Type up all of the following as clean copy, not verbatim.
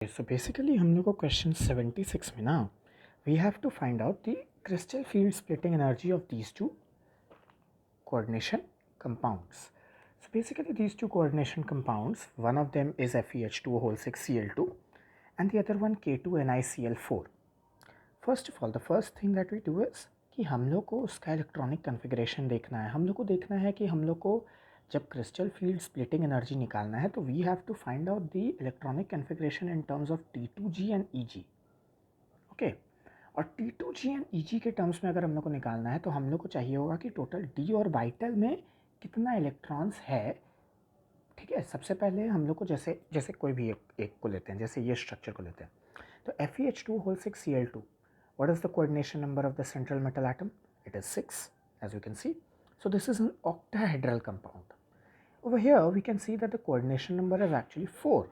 So basically हम लोग को क्वेश्चन 76 में ना we have to find out the crystal field splitting energy of these two coordination compounds. So basically these two coordination compounds, one of them is FeH2 whole 6Cl2 and the other one K2NiCl4. First of all, the first thing that we do is कि हम लोग को उसका electronic configuration देखना है. हम लोग को देखना है कि हम लोग को जब क्रिस्टल फील्ड स्प्लिटिंग एनर्जी निकालना है तो we have to find out the electronic configuration in terms of T2G and EG. Okay, और T2G एंड EG के टर्म्स में अगर हम लोग को निकालना है तो हम लोग को चाहिए होगा कि टोटल D ऑर्बिटल में कितना इलेक्ट्रॉन्स है. ठीक है, सबसे पहले हम लोग को जैसे जैसे कोई भी एक को लेते हैं, जैसे ये स्ट्रक्चर को लेते हैं तो FeH2 whole 6Cl2. What is the coordination number of the central metal atom? It is 6, as you can see. So this is an octahedral compound. Over here we can see that the coordination number is actually 4.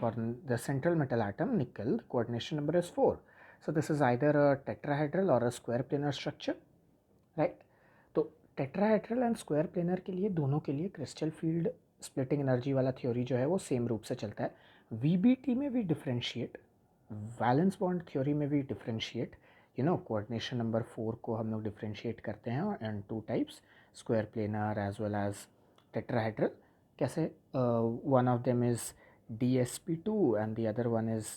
For the central metal atom nickel, the coordination number is 4. So this is either a tetrahedral or a square planar structure, right? तो tetrahedral and square planar के लिए दोनों के लिए crystal field splitting energy वाला theory जो है वो सेम रूप से चलता है. VBT में भी डिफ्रेंशिएट, वैलेंस बॉन्ड थ्योरी में भी डिफ्रेंशिएट, कोऑर्डिनेशन नंबर 4 को हम लोग डिफ्रेंशिएट करते हैं and two types, square planar as well as tetrahedral. कैसे? One of them is DsP2 and the other one is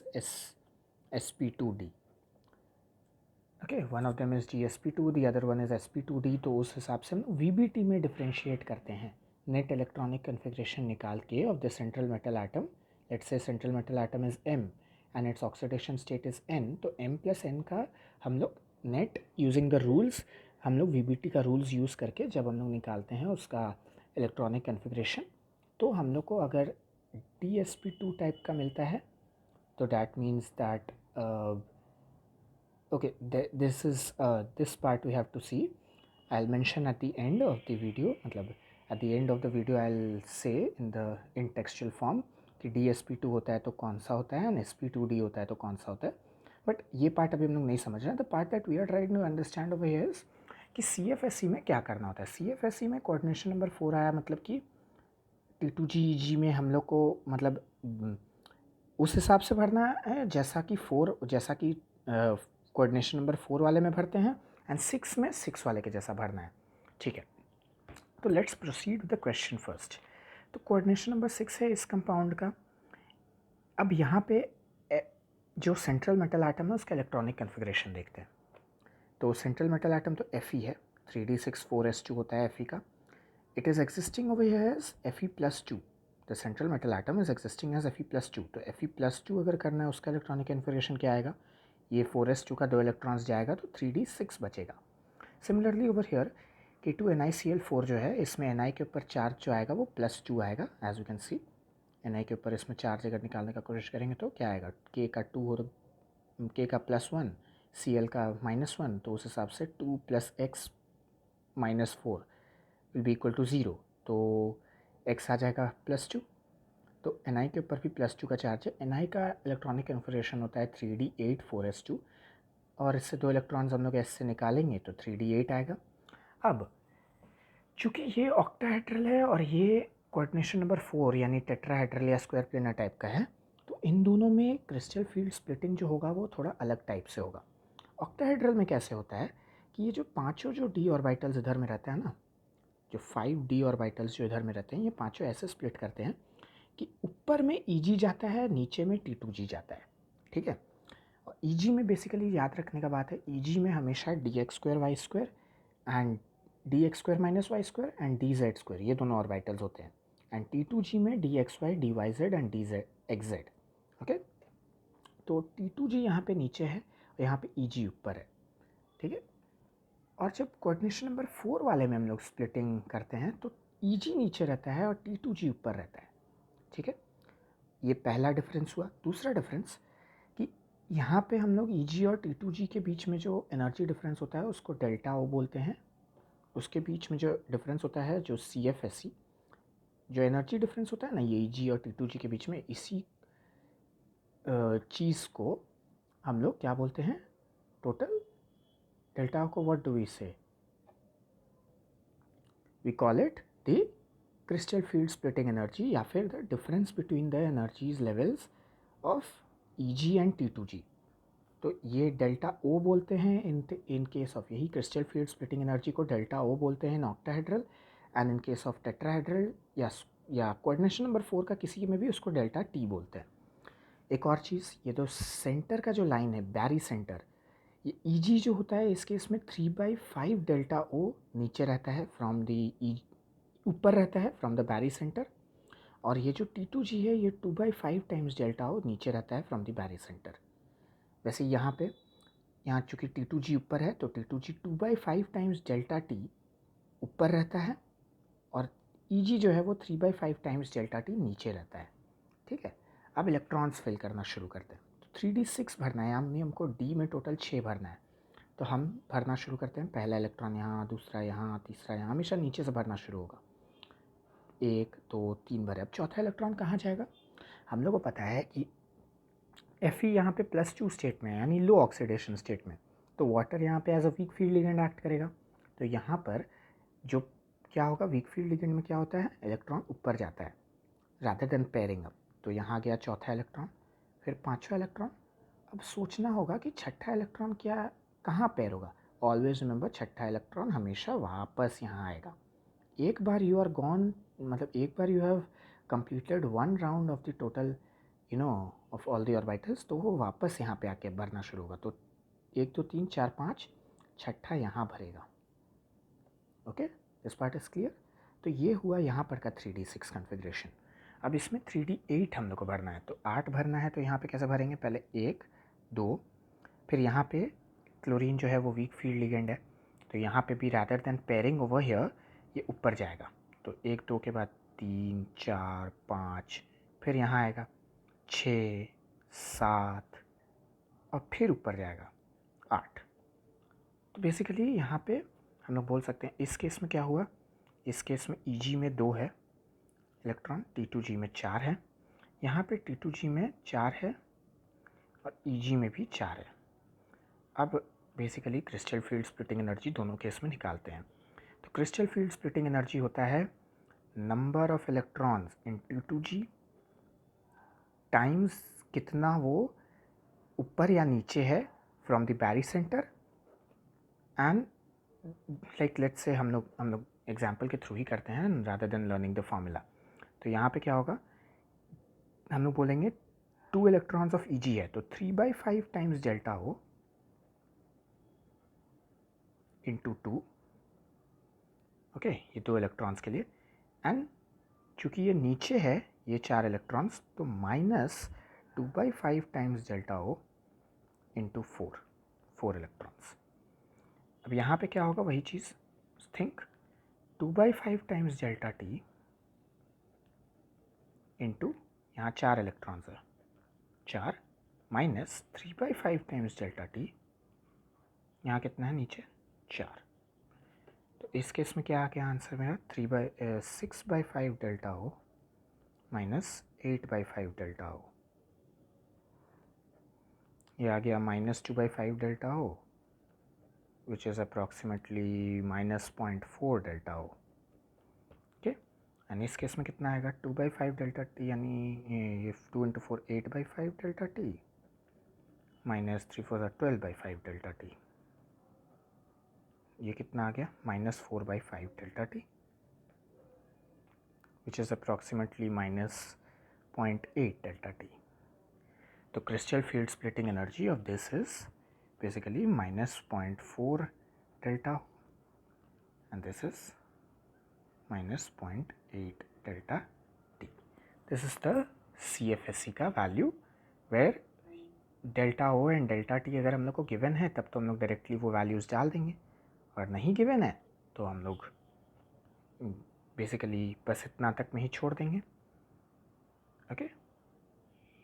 sp2d. Okay, one of them is GsP2, the other one is sp2d. तो उस हिसाब से हम VBT में differentiate करते हैं net electronic configuration निकाल के of the central metal atom. Let's say central metal atom is M and its oxidation state is N. तो M प्लस N का हम लोग नेट यूजिंग द रूल्स, हम लोग VBT का रूल्स यूज़ करके जब हम लोग निकालते हैं उसका इलेक्ट्रॉनिक कन्फिग्रेशन, तो हम लोग को अगर DsP2 टाइप का मिलता है तो that means that okay, this part we have to see. I'll mention at the end of the video, मतलब at the end of the video I'll say in textual form कि DsP2 होता है तो कौन सा होता है, and sp2d होता है तो कौन सा होता है. बट ये पार्ट अभी हम लोग नहीं समझ रहे हैं. The part that we are trying to understand over here is कि CFSE में क्या करना होता है. CFSE में कोऑर्डिनेशन नंबर 4 आया, मतलब कि T2G EG में हम लोग को मतलब उस हिसाब से भरना है जैसा कि कोऑर्डिनेशन नंबर 4 वाले में भरते हैं एंड 6 में 6 वाले के जैसा भरना है. ठीक है, तो let's proceed with the question first. तो कोऑर्डिनेशन नंबर 6 है इस कंपाउंड का. अब यहाँ पे जो सेंट्रल मेटल एटम है उसका इलेक्ट्रॉनिक कन्फिग्रेशन देखते हैं. तो सेंट्रल मेटल एटम तो Fe है, 3d64s2 होता है Fe का. It is existing over here as Fe+2. The central metal atom is existing as Fe+2. तो Fe+2 अगर करना है उसका इलेक्ट्रॉनिक कन्फिग्रेशन क्या आएगा, ये 4s2 का 2 इलेक्ट्रॉन्स जाएगा तो 3d6 बचेगा. सिमिलरली ओवर हियर K2NiCl4 जो है, इसमें Ni के ऊपर चार्ज जो आएगा वो +2 आएगा. As you can see Ni के ऊपर इसमें चार्ज अगर निकालने का कोशिश करेंगे तो क्या आएगा, K का 2 और K का +1, Cl का -1, तो उस हिसाब से 2 + x - 4 will be equal to 0. तो x आ जाएगा +2. तो Ni के ऊपर भी +2 का चार्ज है. Ni का इलेक्ट्रॉनिक कन्फिग्रेशन होता है 3d8 4s2 और इससे 2 इलेक्ट्रॉन्स हम लोग S से निकालेंगे तो 3d8 आएगा. अब चूँकि ये ऑक्टाहेड्रल है और ये कोऑर्डिनेशन नंबर 4 यानी टेट्राहेड्रल या स्क्वायर प्लेनर टाइप का है, तो इन दोनों में क्रिस्टल फील्ड स्प्लिटिंग जो होगा वो थोड़ा अलग टाइप से होगा. ऑक्टाहेड्रल में कैसे होता है कि ये जो पाँचों जो D ऑर्बिटल्स इधर में रहता है ना, जो 5d ऑर्बिटल्स जो इधर में रहते हैं, ये पाँचों ऐसे स्प्लिट करते हैं कि ऊपर में EG जाता है, नीचे में T2G जाता है. ठीक है, और EG में बेसिकली याद रखने का बात है, EG में हमेशा dx2y² and dx² - y² and dz², ये दोनों ऑर्बिटल्स होते हैं. एंड T2G में dxy dyz and dxz. Okay, तो T2G यहाँ पे नीचे है और यहाँ पे EG ऊपर है. ठीक है, और जब कोऑर्डिनेशन नंबर 4 वाले में हम लोग स्प्लिटिंग करते हैं तो EG नीचे रहता है और T2G ऊपर रहता है. ठीक है, ये पहला डिफरेंस हुआ. दूसरा डिफरेंस कि यहाँ पे हम लोग EG और T2G के बीच में जो एनर्जी डिफरेंस होता है उसको डेल्टा O बोलते हैं. उसके बीच में जो डिफरेंस होता है जो CFSE, जो एनर्जी डिफरेंस होता है ना ये EG और T2G के बीच में, इसी चीज़ को हम लोग क्या बोलते हैं, टोटल डेल्टा को what do we say, we call it the crystal field splitting energy या फिर the difference between the energies levels of Eg and T2G। तो ये डेल्टा ओ बोलते हैं इन केस ऑफ यही क्रिस्टल फील्ड स्प्लिटिंग एनर्जी को delta O बोलते हैं in octahedral, and in case of tetrahedral या कोऑर्डिनेशन नंबर 4 का किसी में भी उसको डेल्टा टी बोलते हैं। एक और चीज़, ये तो सेंटर का जो लाइन है बैरी सेंटर, ये Eg जो होता है इसके इसमें 3/5 डेल्टा ओ नीचे रहता है फ्रॉम द ऊपर रहता है फ्रॉम द बैरी सेंटर, और ये जो T2G है ये 2/5 टाइम्स डेल्टा ओ नीचे रहता है फ्रॉम द बैरी सेंटर। वैसे यहाँ चूँकि T2G ऊपर है तो T2G 2/5 टाइम्स डेल्टा टी ऊपर रहता है, और Eg जो है वो 3/5 टाइम्स डेल्टा टी नीचे रहता है। ठीक है, अब इलेक्ट्रॉन्स फिल करना शुरू करते हैं। तो 3d6 भरना है, हमको डी में टोटल 6 भरना है। तो हम भरना शुरू करते हैं। पहला इलेक्ट्रॉन यहाँ, दूसरा यहाँ, तीसरा यहाँ, हमेशा नीचे से भरना शुरू होगा। 1 2 3 भरे। अब चौथा इलेक्ट्रॉन कहाँ जाएगा? हम लोग को पता है कि Fe यहाँ पे +2 स्टेट में है, यानी लो ऑक्सीडेशन स्टेट में, तो वाटर यहाँ पे as a weak field ligand act करेगा। तो यहाँ पर जो क्या होगा, वीक फील्ड लिगेंड में क्या होता है, इलेक्ट्रॉन ऊपर जाता है रादर देन पेयरिंग अप। तो यहाँ गया चौथा इलेक्ट्रॉन, फिर पाँचवा इलेक्ट्रॉन। अब सोचना होगा कि छठा इलेक्ट्रॉन क्या कहाँ पेयर होगा। ऑलवेज रिमेंबर, छठा इलेक्ट्रॉन हमेशा वापस यहाँ आएगा। एक बार यू आर गॉन, मतलब एक बार you have completed 1 round of the total of all the orbitals, तो वो वापस यहाँ पे आके भरना शुरू होगा। तो 1 2 3 4 5, छठा यहाँ भरेगा। Okay, this part is clear. तो ये हुआ यहाँ पर का 3d6 कन्फिग्रेशन। अब इसमें 3d8 हम लोग को भरना है, तो 8 भरना है। तो यहाँ पे कैसे भरेंगे, पहले 1 2, फिर यहाँ पे क्लोरीन जो है वो वीक फील्ड लिगेंड है, तो यहाँ पे भी rather than pairing over here ये ऊपर जाएगा। तो 1 2 के बाद 3 4 5, फिर यहाँ आएगा 6 7, और फिर ऊपर जाएगा 8। तो बेसिकली यहाँ पे हम लोग बोल सकते हैं इस केस में क्या हुआ, इस केस में Eg में 2 है इलेक्ट्रॉन, T2G में 4 है, यहाँ पे T2G में 4 है और Eg में भी 4 है। अब basically crystal field splitting energy दोनों केस में निकालते हैं। तो क्रिस्टल फील्ड स्प्लिटिंग एनर्जी होता है number of electrons in T2G times कितना वो ऊपर या नीचे है from the barycentre, and like let's say हम लोग एग्जाम्पल के थ्रू ही करते हैं rather than learning the formula. तो यहाँ पे क्या होगा, हम लोग बोलेंगे 2 इलेक्ट्रॉन्स ऑफ Eg है, तो 3/5 times delta O into 2। Okay, ये 2 इलेक्ट्रॉन्स के लिए, एंड चूँकि ये नीचे है ये 4 इलेक्ट्रॉन्स, तो -2/5 times delta O into 4 electrons. अब यहाँ पे क्या होगा, वही चीज़ think 2/5 times delta T into यहाँ 4 इलेक्ट्रॉन्स है 4, माइनस 3/5 टाइम्स डेल्टा T, यहाँ कितना है नीचे 4। तो इस केस में क्या आ गया आंसर मेरा, 6/5 delta O minus 8/5 delta O। ये आ गया -2/5 delta O which is approximately -0.4 delta O। Okay, and इस केस में कितना आएगा, 2/5 डेल्टा T, यानी ये 2 × 4 8/5 delta T minus 3 4 12/5 delta T। ये कितना आ गया, -4/5 delta T which is approximately -0.8 delta T। तो crystal field splitting energy of this is basically -0.4 delta and this is -0.8 delta T. This is the CFSE का value, where delta O and delta T अगर हम लोग को given है तब तो हम लोग डायरेक्टली वो वैल्यूज़ डाल देंगे, और नहीं गिवन है तो हम लोग बेसिकली बस इतना तक में ही छोड़ देंगे। Okay,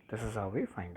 this is how we find